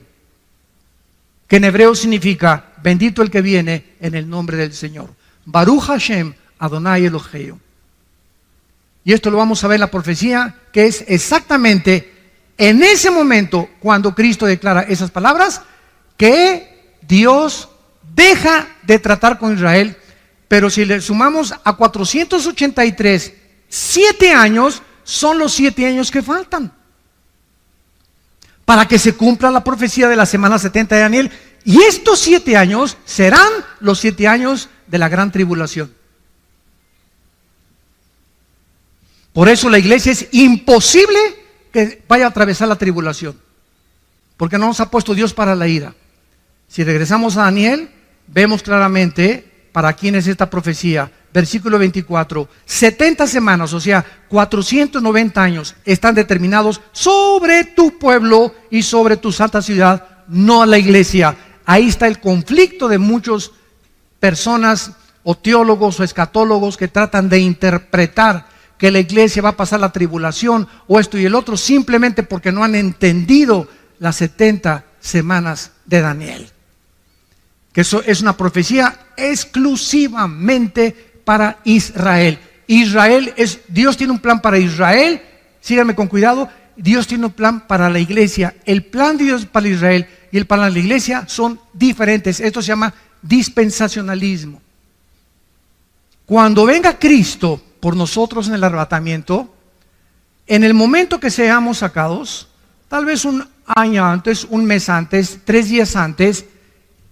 que en hebreo significa bendito el que viene en el nombre del Señor. Baruch Hashem Adonai Eloheinu. Y esto lo vamos a ver en la profecía, que es exactamente en ese momento cuando Cristo declara esas palabras, que Dios deja de tratar con Israel. Pero si le sumamos a 483, 7 años son los 7 años que faltan para que se cumpla la profecía de la semana 70 de Daniel. Y estos 7 años serán los 7 años de la gran tribulación. Por eso la iglesia es imposible que vaya a atravesar la tribulación, porque no nos ha puesto Dios para la ira. Si regresamos a Daniel, vemos claramente para quién es esta profecía. Versículo 24, 70 semanas, o sea, 490 años, están determinados sobre tu pueblo y sobre tu santa ciudad, no a la iglesia. Ahí está el conflicto de muchas personas, o teólogos o escatólogos, que tratan de interpretar que la iglesia va a pasar la tribulación, o esto y el otro, simplemente porque no han entendido las 70 semanas de Daniel. Que eso es una profecía exclusivamente para Israel. Dios tiene un plan para Israel. Síganme con cuidado. Dios tiene un plan para la iglesia. El plan de Dios para Israel y el plan para la iglesia son diferentes. Esto se llama dispensacionalismo. Cuando venga Cristo por nosotros en el arrebatamiento, en el momento que seamos sacados, tal vez un año antes, un mes antes, 3 días antes,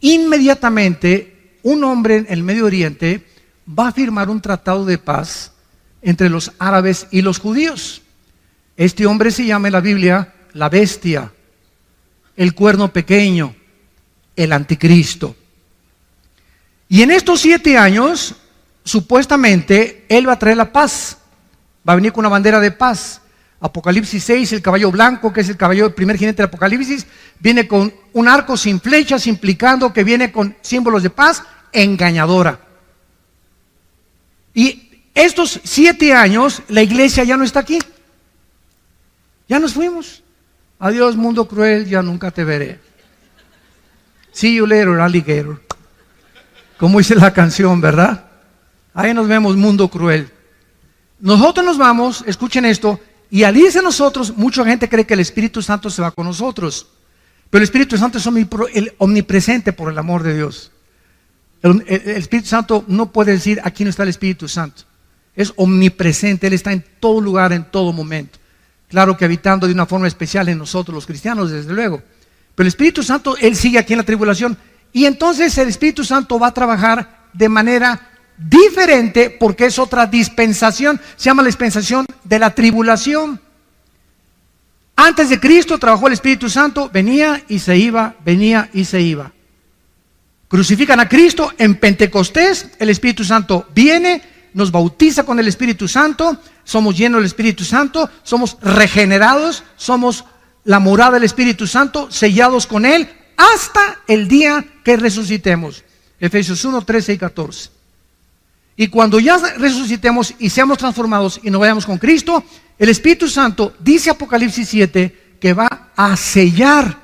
inmediatamente un hombre en el Medio Oriente va a firmar un tratado de paz entre los árabes y los judíos. Este hombre se llama en la Biblia la bestia, el cuerno pequeño, el anticristo. Y en estos 7 años, supuestamente, él va a traer la paz, va a venir con una bandera de paz. Apocalipsis 6, el caballo blanco, que es el caballo del primer jinete de Apocalipsis, viene con un arco sin flechas, implicando que viene con símbolos de paz engañadora. Y estos 7 años, la iglesia ya no está aquí. Ya nos fuimos. Adiós, mundo cruel, ya nunca te veré. See you later, alligator. Como dice la canción, ¿verdad? Ahí nos vemos, mundo cruel. Nosotros nos vamos, escuchen esto, y al irse nosotros, mucha gente cree que el Espíritu Santo se va con nosotros. Pero el Espíritu Santo es omnipresente por el amor de Dios. El Espíritu Santo no puede decir aquí no está el Espíritu Santo. Es omnipresente, Él está en todo lugar, en todo momento. Claro que habitando de una forma especial en nosotros los cristianos, desde luego. Pero el Espíritu Santo, Él sigue aquí en la tribulación. Y entonces el Espíritu Santo va a trabajar de manera diferente, porque es otra dispensación. Se llama la dispensación de la tribulación. Antes de Cristo trabajó el Espíritu Santo, venía y se iba, venía y se iba. Crucifican a Cristo en Pentecostés, el Espíritu Santo viene, nos bautiza con el Espíritu Santo, somos llenos del Espíritu Santo, somos regenerados, somos la morada del Espíritu Santo, sellados con Él, hasta el día que resucitemos. Efesios 1, 13 y 14. Y cuando ya resucitemos y seamos transformados y nos vayamos con Cristo, el Espíritu Santo, dice Apocalipsis 7, que va a sellar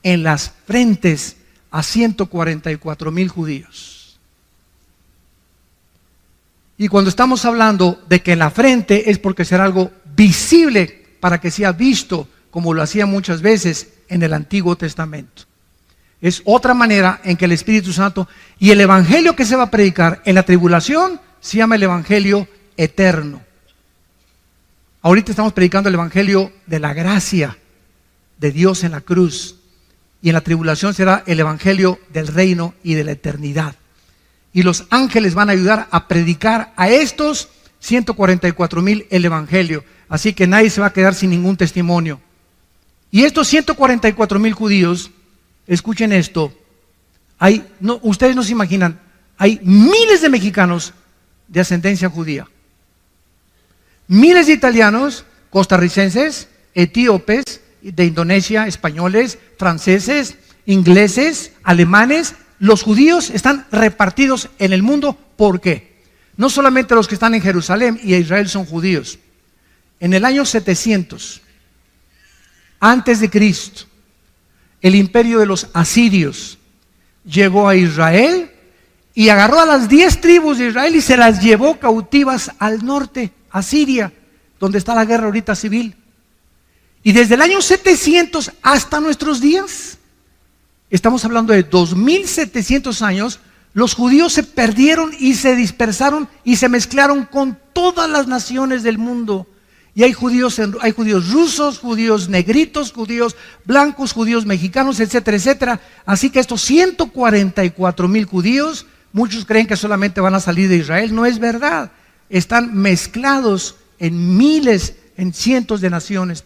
en las frentes a 144,000 judíos. Y cuando estamos hablando de que la frente es porque será algo visible para que sea visto, como lo hacía muchas veces en el Antiguo Testamento. Es otra manera en que el Espíritu Santo y el evangelio que se va a predicar en la tribulación se llama el evangelio eterno. Ahorita estamos predicando el evangelio de la gracia de Dios en la cruz, y en la tribulación será el evangelio del reino y de la eternidad. Y los ángeles van a ayudar a predicar a estos 144,000 el evangelio. Así que nadie se va a quedar sin ningún testimonio. Y estos 144,000 judíos, escuchen esto, ustedes no se imaginan, hay miles de mexicanos de ascendencia judía, miles de italianos, costarricenses, etíopes, de Indonesia, españoles, franceses, ingleses, alemanes. Los judíos están repartidos en el mundo. ¿Por qué? No solamente los que están en Jerusalén y Israel son judíos. En el año 700 antes de Cristo, el imperio de los asirios llegó a Israel y agarró a las 10 tribus de Israel y se las llevó cautivas al norte, a Siria, donde está la guerra ahorita civil. Y desde el año 700 hasta nuestros días, estamos hablando de 2700 años, los judíos se perdieron y se dispersaron y se mezclaron con todas las naciones del mundo. Y hay judíos rusos, judíos negritos, judíos blancos, judíos mexicanos, etcétera, etcétera. Así que estos 144,000 judíos, muchos creen que solamente van a salir de Israel. No es verdad. Están mezclados en cientos de naciones,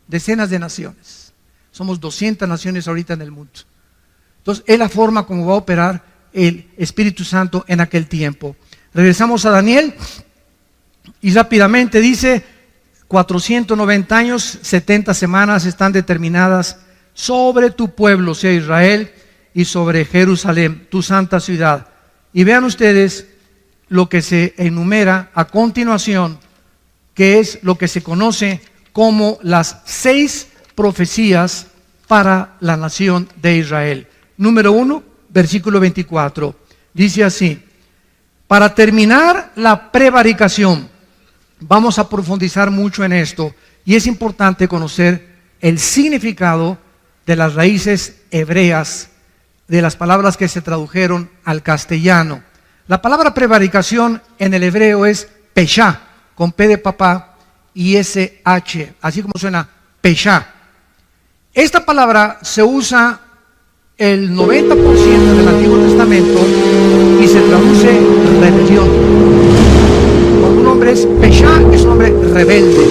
decenas de naciones. Somos 200 naciones ahorita en el mundo. Entonces, es la forma como va a operar el Espíritu Santo en aquel tiempo. Regresamos a Daniel y rápidamente dice: 490 años, 70 semanas están determinadas sobre tu pueblo, sea Israel, y sobre Jerusalén, tu santa ciudad. Y vean ustedes lo que se enumera a continuación, que es lo que se conoce como las 6 profecías para la nación de Israel. Número 1, versículo 24, dice así: para terminar la prevaricación. Vamos a profundizar mucho en esto, y es importante conocer el significado de las raíces hebreas, de las palabras que se tradujeron al castellano. La palabra prevaricación en el hebreo es peshá, con P de papá y SH, así como suena peshá. Esta palabra se usa el 90% del Antiguo Testamento y se traduce rebelión. Cuando un hombre es peshá, es un hombre rebelde.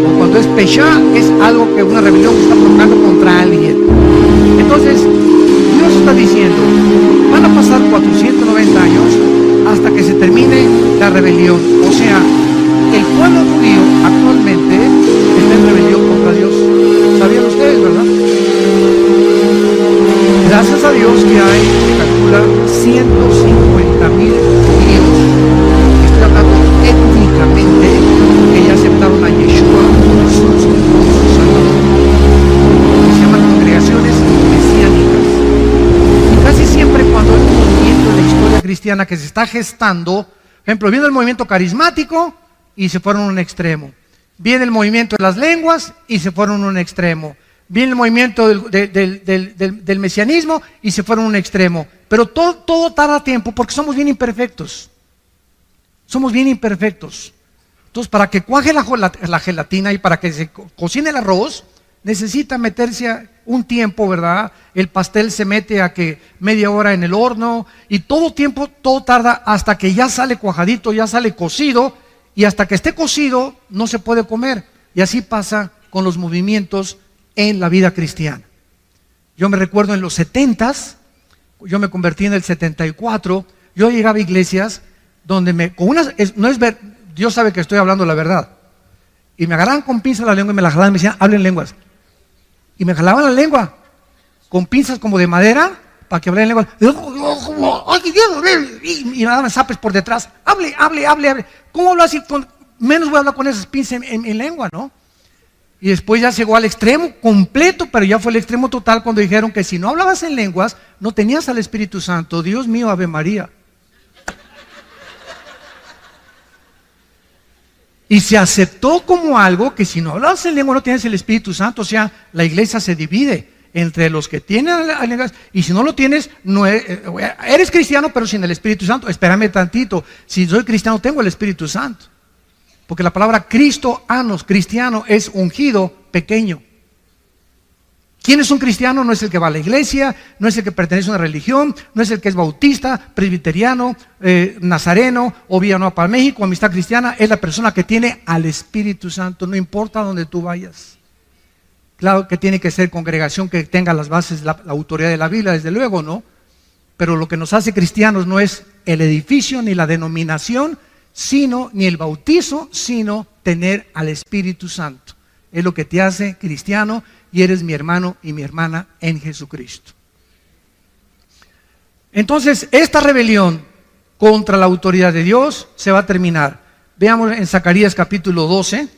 O cuando es peshá, es algo que una rebelión que está provocando contra alguien. Entonces, Dios está diciendo, van a pasar 490 años hasta que se termine la rebelión. O sea, el pueblo judío actualmente está en rebelión contra Dios. ¿Sabían ustedes, verdad? Gracias a Dios que hay, se calcula, 150,000 judíos. Estoy hablando étnicamente, que ya aceptaron a Yeshua como su Salvador. Se llaman congregaciones mesiánicas. Y casi siempre cuando hay un movimiento en la historia cristiana que se está gestando, por ejemplo, viene el movimiento carismático y se fueron a un extremo. Viene el movimiento de las lenguas y se fueron a un extremo. Viene el movimiento del mesianismo y se fueron a un extremo. Pero todo tarda tiempo porque somos bien imperfectos. Somos bien imperfectos. Entonces, para que cuaje la gelatina y para que se cocine el arroz, necesita meterse un tiempo, ¿verdad? El pastel se mete a que media hora en el horno y todo tarda hasta que ya sale cuajadito, ya sale cocido, y hasta que esté cocido no se puede comer. Y así pasa con los movimientos en la vida cristiana. Yo me recuerdo en los 70s, yo me convertí en el 74, yo llegaba a iglesias donde Dios sabe que estoy hablando la verdad, y me agarraban con pinzas la lengua y me la jalaban y me decían, hablen lenguas, y me jalaban la lengua con pinzas como de madera para que hablara en lengua, y me daban zapes por detrás, hable, ¿cómo hablo así? Menos voy a hablar con esas pinzas en lengua, ¿no? Y después ya llegó al extremo completo, pero ya fue el extremo total cuando dijeron que si no hablabas en lenguas, no tenías al Espíritu Santo. Dios mío, Ave María. Y se aceptó como algo que si no hablas en lengua no tienes el Espíritu Santo. O sea, la iglesia se divide entre los que tienen la lengua, y si no lo tienes, no eres cristiano pero sin el Espíritu Santo. Espérame tantito, si soy cristiano tengo el Espíritu Santo. Porque la palabra cristiano es ungido pequeño. ¿Quién es un cristiano? No es el que va a la iglesia, no es el que pertenece a una religión, no es el que es bautista, presbiteriano, nazareno, o Villanueva para México, Amistad Cristiana. Es la persona que tiene al Espíritu Santo, no importa dónde tú vayas. Claro que tiene que ser congregación que tenga las bases, la autoridad de la Biblia, desde luego, ¿no? Pero lo que nos hace cristianos no es el edificio ni la denominación, ni el bautizo, sino tener al Espíritu Santo. Es lo que te hace cristiano, y eres mi hermano y mi hermana en Jesucristo. Entonces, esta rebelión contra la autoridad de Dios se va a terminar. Veamos en Zacarías capítulo 12,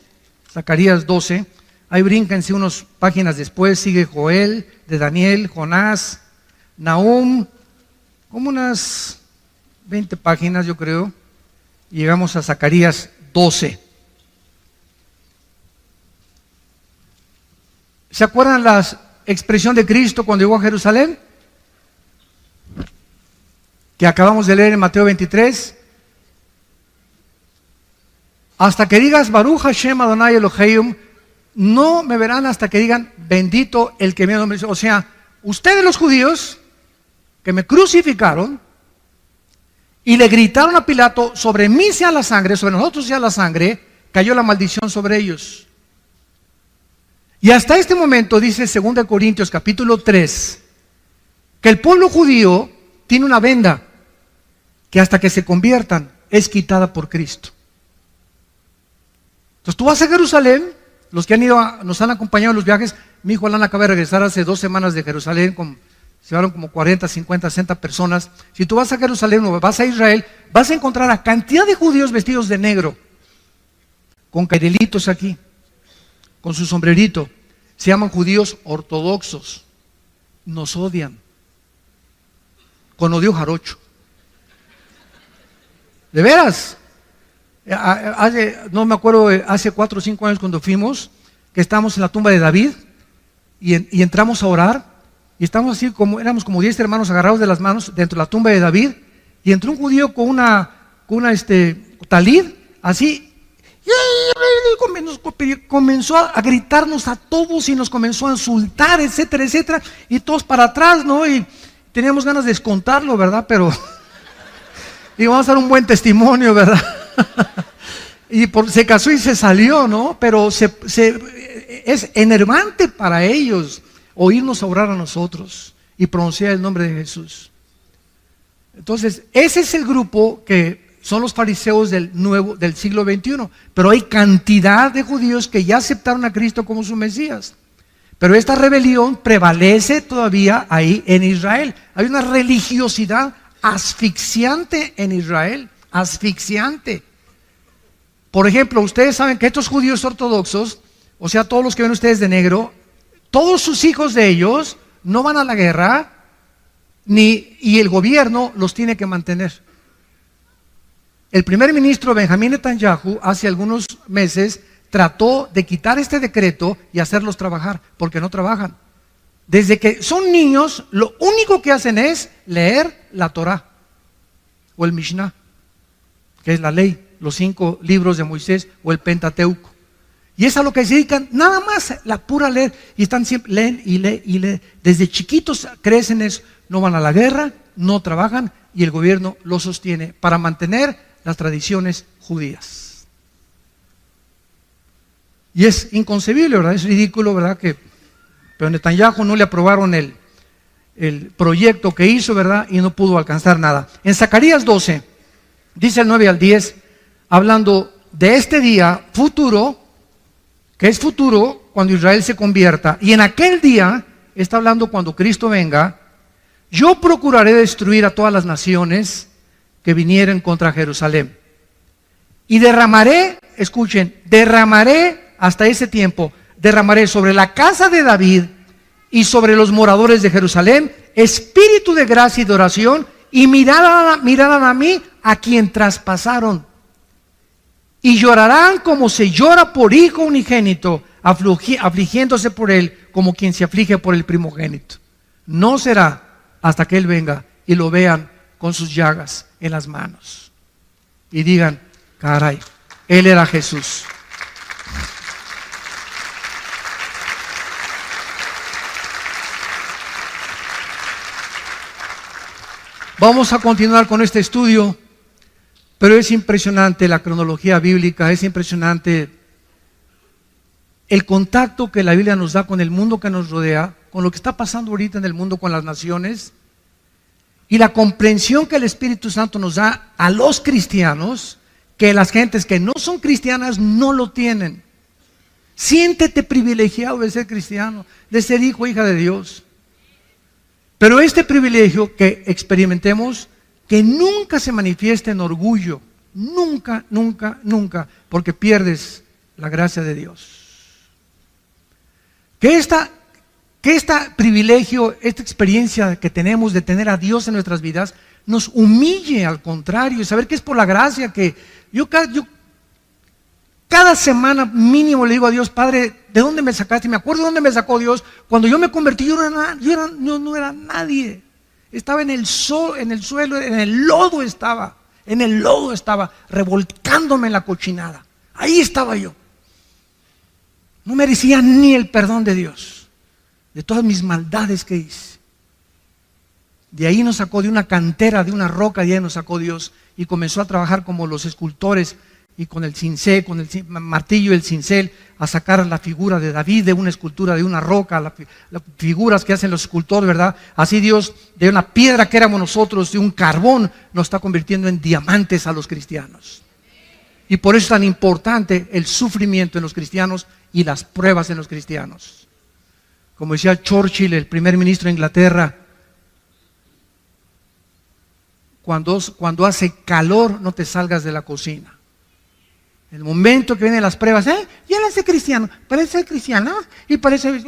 Zacarías 12, ahí brínquense unas páginas después, sigue Joel, de Daniel, Jonás, Nahum, como unas 20 páginas yo creo, y llegamos a Zacarías 12. ¿Se acuerdan la expresión de Cristo cuando llegó a Jerusalén? Que acabamos de leer en Mateo 23. Hasta que digas Baruch Hashem Adonai Elohim, no me verán hasta que digan bendito el que me ha. O sea, ustedes los judíos que me crucificaron y le gritaron a Pilato, sobre mí sea la sangre, sobre nosotros sea la sangre, cayó la maldición sobre ellos. Y hasta este momento dice 2 Corintios capítulo 3 que el pueblo judío tiene una venda que hasta que se conviertan es quitada por Cristo. Entonces tú vas a Jerusalén, los que han ido, nos han acompañado en los viajes. Mi hijo Alan acaba de regresar hace 2 semanas de Jerusalén, se llevaron como 40, 50, 60 personas. Si tú vas a Jerusalén o vas a Israel, vas a encontrar a cantidad de judíos vestidos de negro, con cairelitos aquí, con su sombrerito. Se llaman judíos ortodoxos. Nos odian con odio jarocho. ¿De veras? No me acuerdo, hace 4 o 5 años cuando fuimos, que estábamos en la tumba de David y entramos a orar, y estábamos así, éramos como 10 hermanos agarrados de las manos dentro de la tumba de David, y entró un judío con una talid, así, y comenzó a gritarnos a todos y nos comenzó a insultar, etcétera, etcétera, y todos para atrás, ¿no? Y teníamos ganas de descontarlo, ¿verdad? Pero y vamos a dar un buen testimonio, ¿verdad? Y se casó y se salió, ¿no? Pero es enervante para ellos oírnos orar a nosotros y pronunciar el nombre de Jesús. Entonces, ese es el grupo que son los fariseos del siglo XXI. Pero hay cantidad de judíos que ya aceptaron a Cristo como su Mesías. Pero esta rebelión prevalece todavía ahí en Israel. Hay una religiosidad asfixiante en Israel, asfixiante. Por ejemplo, ustedes saben que estos judíos ortodoxos, o sea, todos los que ven ustedes de negro, todos sus hijos de ellos no van a la guerra, y el gobierno los tiene que mantener. El primer ministro Benjamín Netanyahu hace algunos meses trató de quitar este decreto y hacerlos trabajar, porque no trabajan. Desde que son niños, lo único que hacen es leer la Torah o el Mishnah, que es la ley, los 5 libros de Moisés o el Pentateuco. Y es a lo que se dedican, nada más, la pura leer. Y están siempre, leen y leen y leen. Desde chiquitos crecen eso, no van a la guerra, no trabajan, y el gobierno los sostiene para mantener las tradiciones judías. Y es inconcebible, ¿verdad? Es ridículo, ¿verdad? Pero Netanyahu no le aprobaron el proyecto que hizo, ¿verdad? Y no pudo alcanzar nada. En Zacarías 12, dice el 9 al 10, hablando de este día futuro, que es futuro cuando Israel se convierta, y en aquel día, está hablando cuando Cristo venga, yo procuraré destruir a todas las naciones que vinieren contra Jerusalén. Y derramaré, escuchen, derramaré hasta ese tiempo, derramaré sobre la casa de David y sobre los moradores de Jerusalén espíritu de gracia y de oración, y mirarán a mí a quien traspasaron. y llorarán como se llora por hijo unigénito, afligiéndose por él como quien se aflige por el primogénito. No será hasta que él venga y lo vean con sus llagas en las manos y digan: caray, él era Jesús. Vamos a continuar con este estudio, pero es impresionante la cronología bíblica, es impresionante el contacto que la Biblia nos da con el mundo que nos rodea, con lo que está pasando ahorita en el mundo con las naciones, y la comprensión que el Espíritu Santo nos da a los cristianos, que las gentes que no son cristianas no lo tienen. Siéntete privilegiado de ser cristiano, de ser hijo o hija de Dios. Pero este privilegio que experimentemos, que nunca se manifieste en orgullo, nunca, nunca, nunca, porque pierdes la gracia de Dios. Que este privilegio, esta experiencia que tenemos de tener a Dios en nuestras vidas, nos humille al contrario, y saber que es por la gracia que yo cada semana mínimo le digo a Dios: Padre, ¿de dónde me sacaste? Me acuerdo de dónde me sacó Dios. Cuando yo me convertí, yo no era nadie. Estaba en el suelo, en el lodo estaba, revolcándome en la cochinada. Ahí estaba yo. No merecía ni el perdón de Dios, de todas mis maldades que hice. De ahí nos sacó, de una cantera, de una roca, de ahí nos sacó Dios, y comenzó a trabajar como los escultores, y con el cincel, con el martillo y el cincel, a sacar la figura de David de una escultura, de una roca, las figuras que hacen los escultores, ¿verdad? Así Dios, de una piedra que éramos nosotros, de un carbón, nos está convirtiendo en diamantes a los cristianos. Y por eso es tan importante el sufrimiento en los cristianos y las pruebas en los cristianos. Como decía Churchill, el primer ministro de Inglaterra: cuando hace calor, no te salgas de la cocina. El momento que vienen las pruebas, ya eres cristiano, parece cristiano y parece...